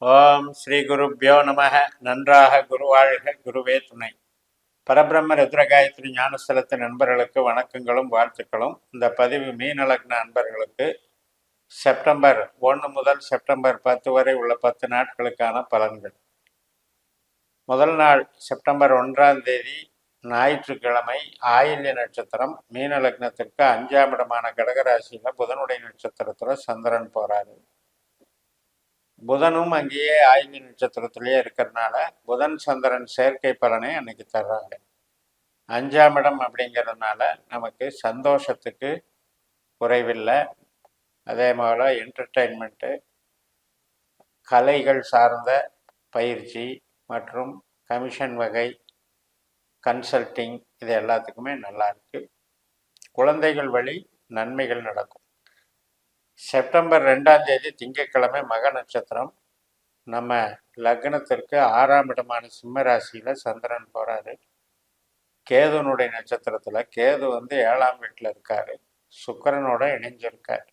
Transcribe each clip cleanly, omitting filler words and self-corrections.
ஓம் ஸ்ரீ குருப்யோ நமக. நன்றாக குருவாழ்க, குருவே துணை. பரபிரம்ம ருத்ரகாயத்ரி ஞானஸ்தலத்து நண்பர்களுக்கு வணக்கங்களும் வாழ்த்துக்களும். இந்த பதிவு மீனலக்ன நண்பர்களுக்கு செப்டம்பர் 1 முதல் செப்டம்பர் 10 வரை உள்ள 10 நாட்களுக்கான பலன்கள். முதல் நாள் செப்டம்பர் 1ஆம் தேதி ஞாயிற்றுக்கிழமை, ஆயில்ய நட்சத்திரம். மீன லக்னத்திற்கு 5ஆம் இடமான கடகராசியில புதனுடைய நட்சத்திரத்துல சந்திரன் போறாரு. புதனும் அங்கேயே ஆயில்ய நட்சத்திரத்திலேயே இருக்கிறதுனால புதன் சந்திரன் சேர்க்கை பலனை அன்னைக்கு தர்றாங்க. 5ஆம் இடம் அப்படிங்கிறதுனால நமக்கு சந்தோஷத்துக்கு குறைவில்லை. அதே போல் என்டர்டெயின்மெண்ட்டு, கலைகள் சார்ந்த பயிற்சி மற்றும் கமிஷன் வகை கன்சல்டிங், இது எல்லாத்துக்குமே நல்லா இருக்கு. குழந்தைகள் வழி நன்மைகள் நடக்கும். செப்டம்பர் 2ஆம் தேதி திங்கட்கிழமை மக நட்சத்திரம். நம்ம லக்னத்திற்கு 6ஆம் இடமான சிம்ம ராசியில் சந்திரன் போகிறாரு. கேதுனுடைய நட்சத்திரத்தில் கேது 7ஆம் வீட்டில் இருக்கார், சுக்கிரனோட இணைஞ்சிருக்கார்.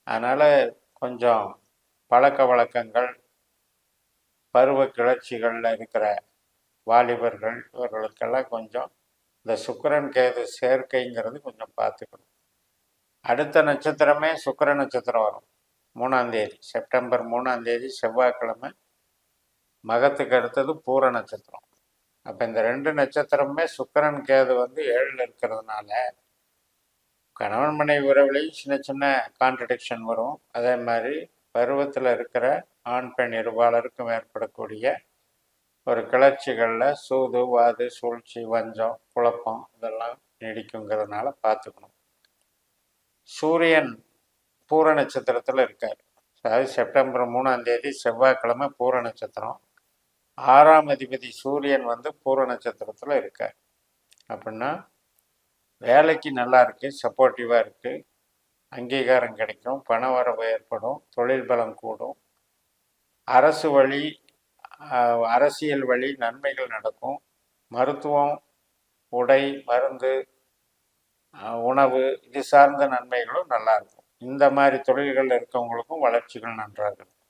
அதனால் கொஞ்சம் பழக்க வழக்கங்கள், பருவ கிளர்ச்சிகளில் இருக்கிற வாலிபர்கள் இவர்களுக்கெல்லாம் கொஞ்சம் இந்த சுக்கிரன் கேது சேர்க்கைங்கிறது கொஞ்சம் பார்த்துக்கணும். அடுத்த நட்சத்திரமே சுக்கிர நட்சத்திரம் வரும் 3ஆம் தேதி, செப்டம்பர் 3ஆம் தேதி செவ்வாய்க்கிழமை. மகத்துக்கு அடுத்தது பூர நட்சத்திரம். அப்போ இந்த 2 நட்சத்திரமுமே சுக்கிரன் கேது 7ல் இருக்கிறதுனால கணவன் மனைவி உறவுலையும் சின்ன சின்ன கான்ட்ரடிக்ஷன் வரும். அதே மாதிரி பருவத்தில் இருக்கிற ஆண் பெண் இருபாலருக்கும் ஏற்படக்கூடிய ஒரு கிளர்ச்சிகளில் சூது, வாது, சூழ்ச்சி, வஞ்சம், குழப்பம் இதெல்லாம் நீடிக்குங்கிறதுனால பார்த்துக்கணும். சூரியன் பூர நட்சத்திரத்தில் இருக்கார். அதாவது செப்டம்பர் 3ஆம் தேதி செவ்வாய்க்கிழமை பூர நட்சத்திரம். 6ஆம் அதிபதி சூரியன் பூர நட்சத்திரத்தில் இருக்கார். அப்படின்னா வேலைக்கு நல்லா இருக்கு, சப்போர்ட்டிவாக இருக்கு, அங்கீகாரம் கிடைக்கும், பண வரவு ஏற்படும், தொழில் பலம் கூடும், அரசு வழி அரசியல் வழி நன்மைகள் நடக்கும், மருத்துவம், உடை, மருந்து, உணவு இது சார்ந்த நன்மைகளும் நல்லா இருக்கும். இந்த மாதிரி தொழில்கள் இருக்கவங்களுக்கும் வளர்ச்சிகள் நன்றாக இருக்கும்.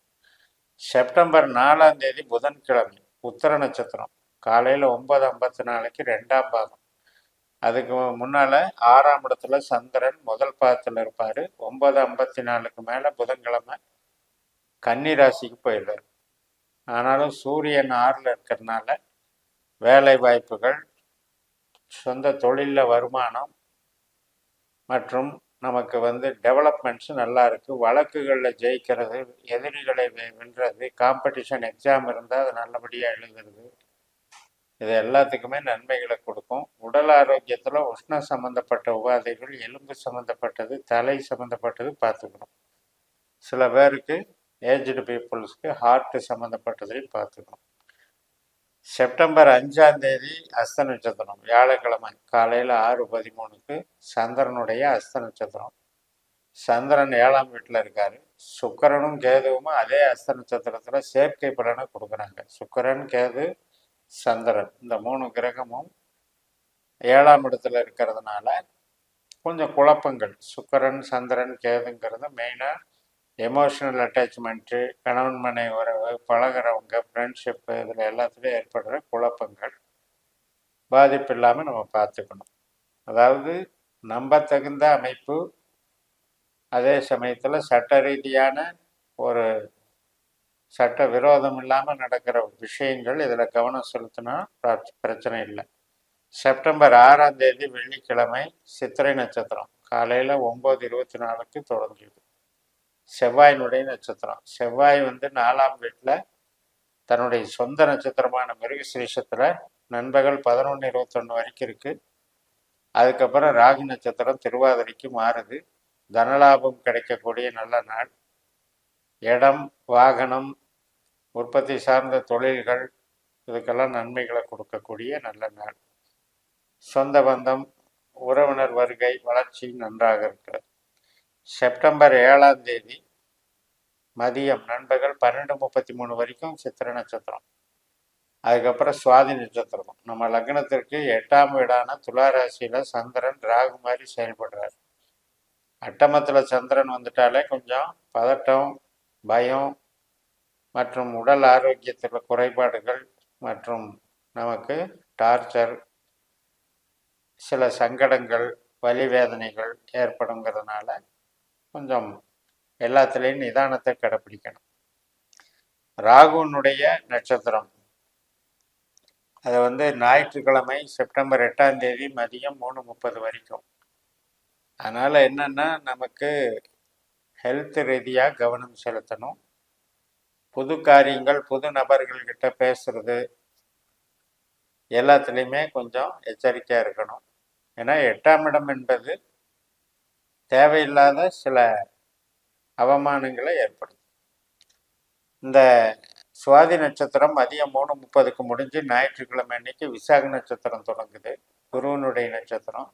செப்டம்பர் 4ஆம் தேதி புதன்கிழமை உத்தர நட்சத்திரம். காலையில் 9:54க்கு 2ஆம் பாதம். அதுக்கு முன்னால் 6ஆம் இடத்துல சந்திரன் முதல் பாதத்தில் இருப்பார். 9:54க்கு மேலே புதன்கிழமை கன்னி ராசிக்கு போயிடுவார். ஆனாலும் சூரியன் 6ல் இருக்கிறதுனால வேலை வாய்ப்புகள், சொந்த தொழிலில் வருமானம் மற்றும் நமக்கு டெவலப்மெண்ட்ஸு நல்லா இருக்குது. வழக்குகளில் ஜெயிக்கிறது, எதிரிகளை வென்றது, காம்படிஷன் எக்ஸாம் இருந்தால் அது நல்லபடியாக எழுதுறது, இது எல்லாத்துக்குமே நன்மைகளை கொடுக்கும். உடல் ஆரோக்கியத்தில் உஷ்ண சம்மந்தப்பட்ட உபாதைகள், எலும்பு சம்மந்தப்பட்டது, தலை சம்மந்தப்பட்டது பார்த்துக்கணும். சில பேருக்கு ஏஜ்டு பீப்புள்ஸ்க்கு ஹார்ட்டு சம்மந்தப்பட்டதையும் பார்த்துக்கணும். செப்டம்பர் 5ஆம் தேதி அஸ்த நட்சத்திரம், வியாழக்கிழமை காலையில் 6:13க்கு சந்திரனுடைய அஸ்த நட்சத்திரம். சந்திரன் 7ஆம் வீட்டில் இருக்கார். சுக்கிரனும் கேதுவும் அதே அஸ்த நட்சத்திரத்தில் சேர்க்கை பலனை கொடுக்குறாங்க. சுக்கிரன், கேது, சந்திரன் இந்த 3 கிரகமும் 7ஆம் இடத்துல இருக்கிறதுனால கொஞ்சம் குழப்பங்கள். சுக்கிரன், சந்திரன், கேதுங்கிறது மெயினாக எமோஷனல் அட்டாச்மெண்ட்டு, கணவன் மனைவி உறவு, பழகிறவங்க, ஃப்ரெண்ட்ஷிப்பு, இதில் எல்லாத்துலேயும் ஏற்படுற குழப்பங்கள் பாதிப்பு இல்லாமல் நம்ம பார்த்துக்கணும். அதாவது நம்பத்தகுந்த அமைப்பு, அதே சமயத்தில் சட்ட ரீதியான ஒரு சட்ட விரோதம் இல்லாமல் நடக்கிற விஷயங்கள் இதில் கவனம் செலுத்தினா பிரச்சனை இல்லை. செப்டம்பர் 6ஆம் தேதி வெள்ளிக்கிழமை சித்திரை நட்சத்திரம். காலையில் 9:24க்கு தொடங்கியது. செவ்வாயினுடைய நட்சத்திரம். செவ்வாய் 4ஆம் வீட்டில் தன்னுடைய சொந்த நட்சத்திரமான மிருகசீரிஷத்தில் நண்பகல் 11:21 வரைக்கும் இருக்குது. அதுக்கப்புறம் ராகு நட்சத்திரம் திருவாதிரைக்கு மாறுது. தனலாபம் கிடைக்கக்கூடிய நல்ல நாள். இடம், வாகனம், உற்பத்தி சார்ந்த தொழில்கள் இதுக்கெல்லாம் நன்மைகளை கொடுக்கக்கூடிய நல்ல நாள். சொந்த பந்தம், உறவினர் வருகை, வளர்ச்சி நன்றாக இருக்கிறது. செப்டம்பர் 7ஆம் தேதி மதியம் நண்பகல் 12:33 வரைக்கும் சித்திரை நட்சத்திரம். அதுக்கப்புறம் சுவாதி நட்சத்திரம். நம்ம லக்னத்திற்கு 8ஆம் வீடான துலா ராசியில் சந்திரன் ராகு மாதிரி செயல்படுறார். அட்டமத்தில் சந்திரன் வந்துட்டாலே கொஞ்சம் பதட்டம், பயம், மற்றும் உடல் ஆரோக்கியத்தில் குறைபாடுகள் மற்றும் நமக்கு டார்ச்சர், சில சங்கடங்கள், வலி வேதனைகள் ஏற்படுங்கிறதுனால கொஞ்சம் எல்லாத்துலேயும் நிதானத்தை கடைப்பிடிக்கணும். ராகுனுடைய நட்சத்திரம் அது ஞாயிற்றுக்கிழமை செப்டம்பர் 8ஆம் தேதி மதியம் 3:30 வரைக்கும். அதனால் என்னென்னா நமக்கு ஹெல்த் ரீதியாக கவனம் செலுத்தணும். புது காரியங்கள், புது நபர்கள்கிட்ட பேசுறது எல்லாத்துலேயுமே கொஞ்சம் எச்சரிக்கையாக இருக்கணும். ஏன்னா 8ஆம் இடம் என்பது தேவையில்லாத சில அவமானங்களை ஏற்படுத்தும். இந்த சுவாதி நட்சத்திரம் மதியம் 3:30க்கு முடிஞ்சு ஞாயிற்றுக்கிழமை அன்னைக்கு விசாக நட்சத்திரம் தொடங்குது. குருவனுடைய நட்சத்திரம்.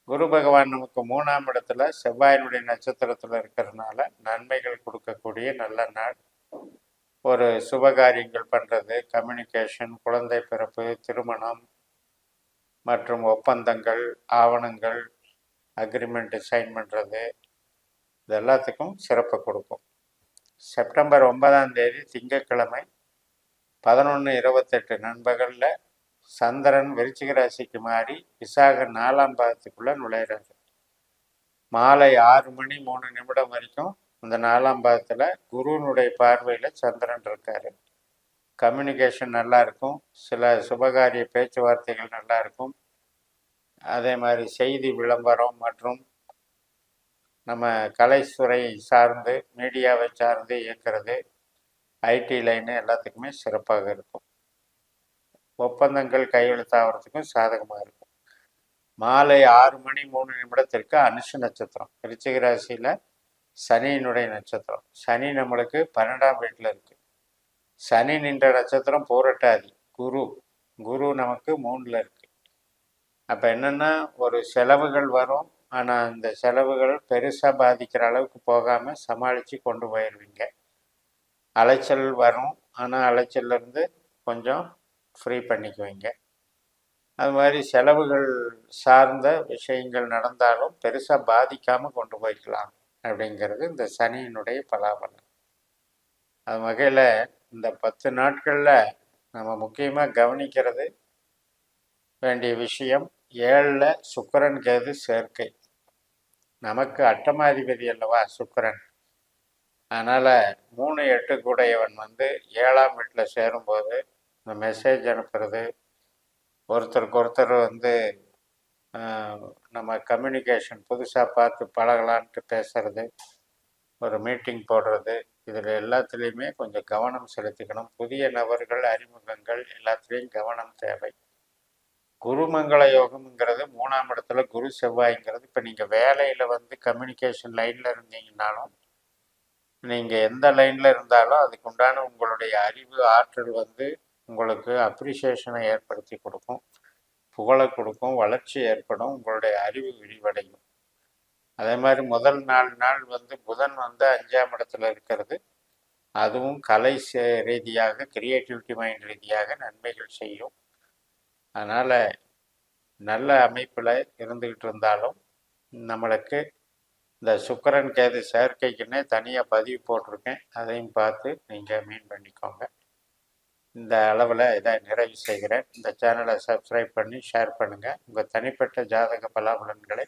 குரு பகவான் நமக்கு 3ஆம் இடத்துல செவ்வாயினுடைய நட்சத்திரத்தில் இருக்கிறதுனால நன்மைகள் கொடுக்கக்கூடிய நல்ல நாள். ஒரு சுபகாரியங்கள் பண்ணுறது, கம்யூனிகேஷன், குழந்தை பிறப்பு, திருமணம் மற்றும் ஒப்பந்தங்கள், ஆவணங்கள், அக்ரிமெண்ட் சைன் பண்ணுறது, இது எல்லாத்துக்கும் சிறப்பு கொடுக்கும். செப்டம்பர் 9ஆம் தேதி திங்கட்கிழமை 11:28 நண்பகலில் சந்திரன் விருச்சிக ராசிக்கு மாறி விசாக 4ஆம் பாதத்துக்குள்ளே நுழையிறாரு. மாலை 6:03 வரைக்கும் அந்த 4ஆம் பாதத்தில் குருவனுடைய பார்வையில் சந்திரன் இருக்கார். கம்யூனிகேஷன் நல்லா இருக்கும். சில சுபகாரிய பேச்சுவார்த்தைகள் நல்லா இருக்கும். அதே மாதிரி செய்தி விளம்பரம் மற்றும் நம்ம கலைத்துறை சார்ந்து, மீடியாவை சார்ந்து இயக்கிறது, ஐடி லைனு எல்லாத்துக்குமே சிறப்பாக இருக்கும். ஒப்பந்தங்கள் கையெழுத்தாகிறதுக்கும் சாதகமாக இருக்கும். மாலை 6:03 அனுஷ நட்சத்திரம், விருச்சிக ராசியில் சனியினுடைய நட்சத்திரம். சனி நம்மளுக்கு 12ஆம் வீட்டில் இருக்குது. சனி நின்ற நட்சத்திரம் பூரட்டாதி. குரு நமக்கு 3ல் இருக்குது. அப்போ என்னென்னா ஒரு செலவுகள் வரும். ஆனால் அந்த செலவுகள் பெருசாக பாதிக்கிற அளவுக்கு போகாமல் சமாளித்து கொண்டு போயிடுவீங்க. அலைச்சல் வரும், ஆனால் அலைச்சல்லேருந்து கொஞ்சம் ஃப்ரீ பண்ணிக்குவீங்க. அது மாதிரி செலவுகள் சார்ந்த விஷயங்கள் நடந்தாலும் பெருசாக பாதிக்காமல் கொண்டு போய்க்கலாம் அப்படிங்கிறது இந்த சனியினுடைய பலாபலம். அது வகையில் இந்த 10 நாட்களில் நம்ம முக்கியமாக கவனிக்கிறது வேண்டிய விஷயம் 7ல் சுக்கிரன் கேது சேர்க்கை. நமக்கு அட்டமாதிபதி அல்லவா சுக்கிரன். அதனால் 3-8 கூடையவன் 7ஆம் வீட்டில் சேரும்போது இந்த மெசேஜ் அனுப்புறது, ஒருத்தருக்கு ஒருத்தர் நம்ம கம்யூனிகேஷன் புதுசாக பார்த்து பழகலான்ட்டு பேசுறது, ஒரு மீட்டிங் போடுறது, இதில் எல்லாத்துலேயுமே கொஞ்சம் கவனம் செலுத்திக்கணும். புதிய நபர்கள், அறிமுகங்கள் எல்லாத்துலேயும் கவனம் தேவை. குருமங்கள யோகம்ங்கிறது 3ஆம் இடத்துல குரு செவ்வாய்ங்கிறது. இப்போ நீங்கள் வேலையில் கம்யூனிகேஷன் லைனில் இருந்தீங்கன்னாலும், நீங்கள் எந்த லைனில் இருந்தாலும் அதுக்கு உண்டான உங்களுடைய அறிவு ஆற்றல் உங்களுக்கு அப்ரிசியேஷனை ஏற்படுத்தி கொடுக்கும், புகழை கொடுக்கும், வளர்ச்சி ஏற்படும், உங்களுடைய அறிவு விரிவடையும். அதே மாதிரி முதல் 4 நாள் புதன் 5ஆம் இடத்துல இருக்கிறது. அதுவும் கலை ரீதியாக, கிரியேட்டிவிட்டி மைண்ட் ரீதியாக நன்மைகள் செய்யும். அதனால் நல்ல அமைப்பில் இருந்துக்கிட்டு இருந்தாலும் நம்மளுக்கு இந்த சுக்கிரன் கேது சேர்க்கைக்குன்னே தனியாக பதிவு போட்டிருக்கேன். அதையும் பார்த்து நீங்கள் மீன் பண்ணிக்கோங்க. இந்த அளவில் இதை நிறைவு செய்கிறேன். இந்த சேனலை சப்ஸ்கிரைப் பண்ணி ஷேர் பண்ணுங்கள். உங்கள் தனிப்பட்ட ஜாதக பலாபலன்களை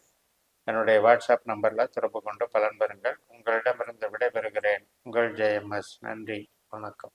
என்னுடைய வாட்ஸ்அப் நம்பரில் தொடர்பு கொண்டு பலன் பெறுங்கள். உங்களிடமிருந்து விடைபெறுகிறேன். உங்கள் JMS. நன்றி, வணக்கம்.